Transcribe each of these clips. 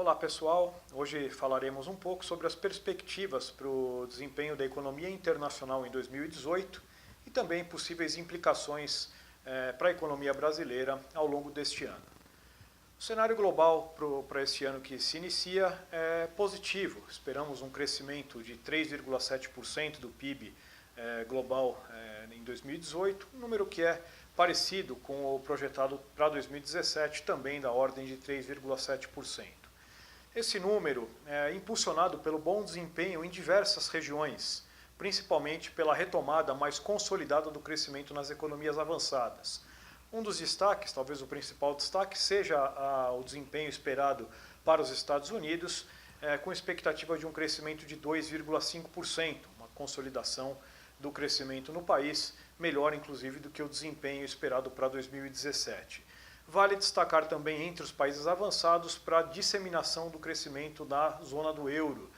Olá pessoal, hoje falaremos um pouco sobre as perspectivas para o desempenho da economia internacional em 2018 e também possíveis implicações para a economia brasileira ao longo deste ano. O cenário global para esse ano que se inicia é positivo, esperamos um crescimento de 3,7% do PIB global em 2018, um número que é parecido com o projetado para 2017, também da ordem de 3,7%. Esse número é impulsionado pelo bom desempenho em diversas regiões, principalmente pela retomada mais consolidada do crescimento nas economias avançadas. Um dos destaques, talvez o principal destaque, seja o desempenho esperado para os Estados Unidos, com expectativa de um crescimento de 2,5%, uma consolidação do crescimento no país, melhor inclusive do que o desempenho esperado para 2017. Vale destacar também entre os países avançados para a disseminação do crescimento da zona do euro.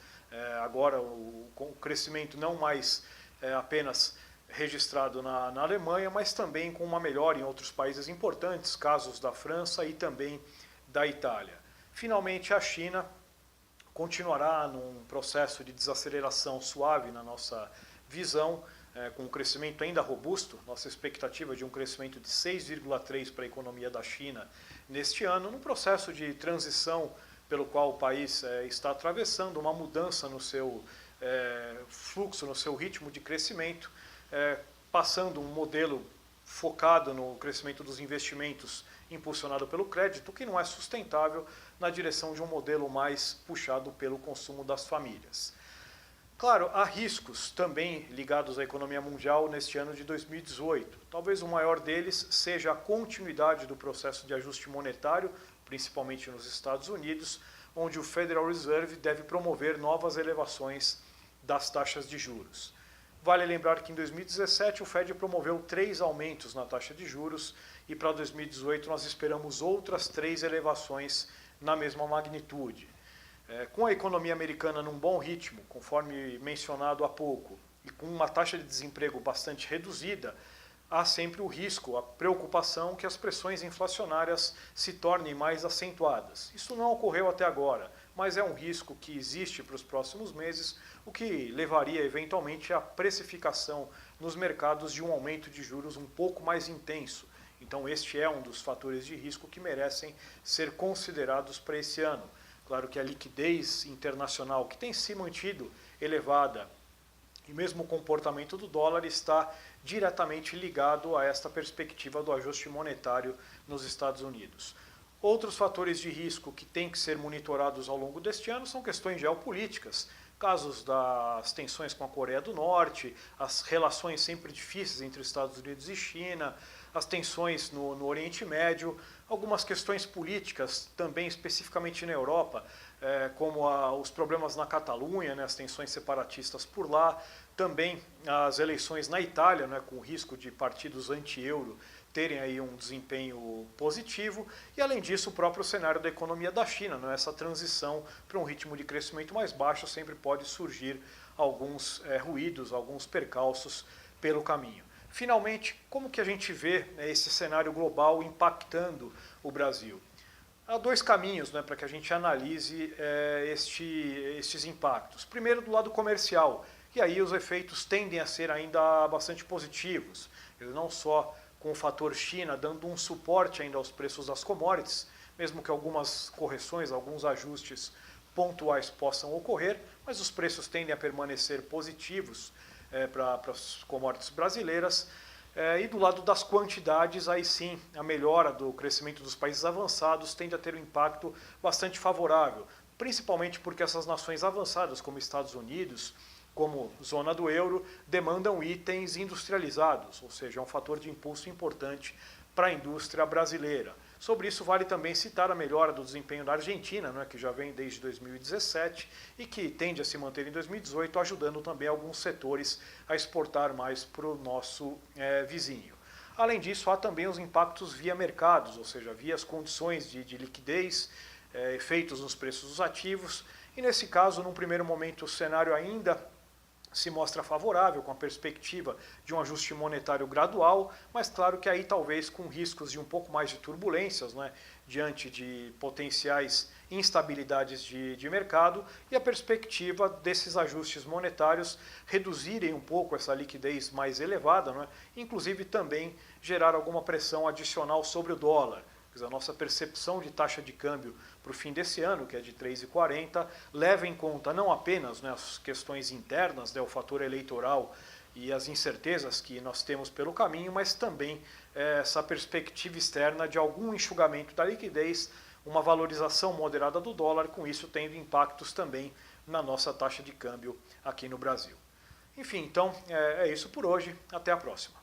Agora o crescimento não mais apenas registrado na Alemanha, mas também com uma melhora em outros países importantes, casos da França e também da Itália. Finalmente, a China continuará num processo de desaceleração suave na nossa visão, com um crescimento ainda robusto, nossa expectativa de um crescimento de 6,3% para a economia da China neste ano, num processo de transição pelo qual o país está atravessando, uma mudança no seu fluxo, no seu ritmo de crescimento, passando um modelo focado no crescimento dos investimentos impulsionado pelo crédito, que não é sustentável, na direção de um modelo mais puxado pelo consumo das famílias. Claro, há riscos também ligados à economia mundial neste ano de 2018. Talvez o maior deles seja a continuidade do processo de ajuste monetário, principalmente nos Estados Unidos, onde o Federal Reserve deve promover novas elevações das taxas de juros. Vale lembrar que em 2017 o Fed promoveu 3 aumentos na taxa de juros e para 2018 nós esperamos outras 3 elevações na mesma magnitude. Com a economia americana num bom ritmo, conforme mencionado há pouco, e com uma taxa de desemprego bastante reduzida, há sempre o risco, a preocupação que as pressões inflacionárias se tornem mais acentuadas. Isso não ocorreu até agora, mas é um risco que existe para os próximos meses, o que levaria eventualmente à precificação nos mercados de um aumento de juros um pouco mais intenso. Então este é um dos fatores de risco que merecem ser considerados para esse ano. Claro que a liquidez internacional, que tem se mantido elevada, e mesmo o comportamento do dólar está diretamente ligado a esta perspectiva do ajuste monetário nos Estados Unidos. Outros fatores de risco que têm que ser monitorados ao longo deste ano são questões geopolíticas, casos das tensões com a Coreia do Norte, as relações sempre difíceis entre Estados Unidos e China, as tensões no Oriente Médio, algumas questões políticas também especificamente na Europa, como os problemas na Catalunha, as tensões separatistas por lá, também as eleições na Itália, com o risco de partidos anti-euro terem aí um desempenho positivo, e além disso o próprio cenário da economia da China, essa transição para um ritmo de crescimento mais baixo, sempre pode surgir alguns ruídos, alguns percalços pelo caminho. Finalmente, como que a gente vê esse cenário global impactando o Brasil? Há 2 caminhos para que a gente analise estes impactos. Primeiro, do lado comercial, e aí os efeitos tendem a ser ainda bastante positivos. Eles não só com o fator China dando um suporte ainda aos preços das commodities, mesmo que algumas correções, alguns ajustes pontuais possam ocorrer, mas os preços tendem a permanecer positivos para as commodities brasileiras. E do lado das quantidades, aí sim, a melhora do crescimento dos países avançados tende a ter um impacto bastante favorável, principalmente porque essas nações avançadas, como Estados Unidos, como zona do euro, demandam itens industrializados, ou seja, é um fator de impulso importante para a indústria brasileira. Sobre isso, vale também citar a melhora do desempenho da Argentina, que já vem desde 2017 e que tende a se manter em 2018, ajudando também alguns setores a exportar mais para o nosso vizinho. Além disso, há também os impactos via mercados, ou seja, via as condições de liquidez, efeitos nos preços dos ativos, e nesse caso, num primeiro momento, o cenário ainda se mostra favorável, com a perspectiva de um ajuste monetário gradual, mas claro que aí talvez com riscos de um pouco mais de turbulências, né, diante de potenciais instabilidades de mercado, e a perspectiva desses ajustes monetários reduzirem um pouco essa liquidez mais elevada, né, inclusive também gerar alguma pressão adicional sobre o dólar. A nossa percepção de taxa de câmbio para o fim desse ano, que é de 3,40, leva em conta não apenas, né, as questões internas, né, o fator eleitoral e as incertezas que nós temos pelo caminho, mas também essa perspectiva externa de algum enxugamento da liquidez, uma valorização moderada do dólar, com isso tendo impactos também na nossa taxa de câmbio aqui no Brasil. Enfim, então é isso por hoje. Até a próxima.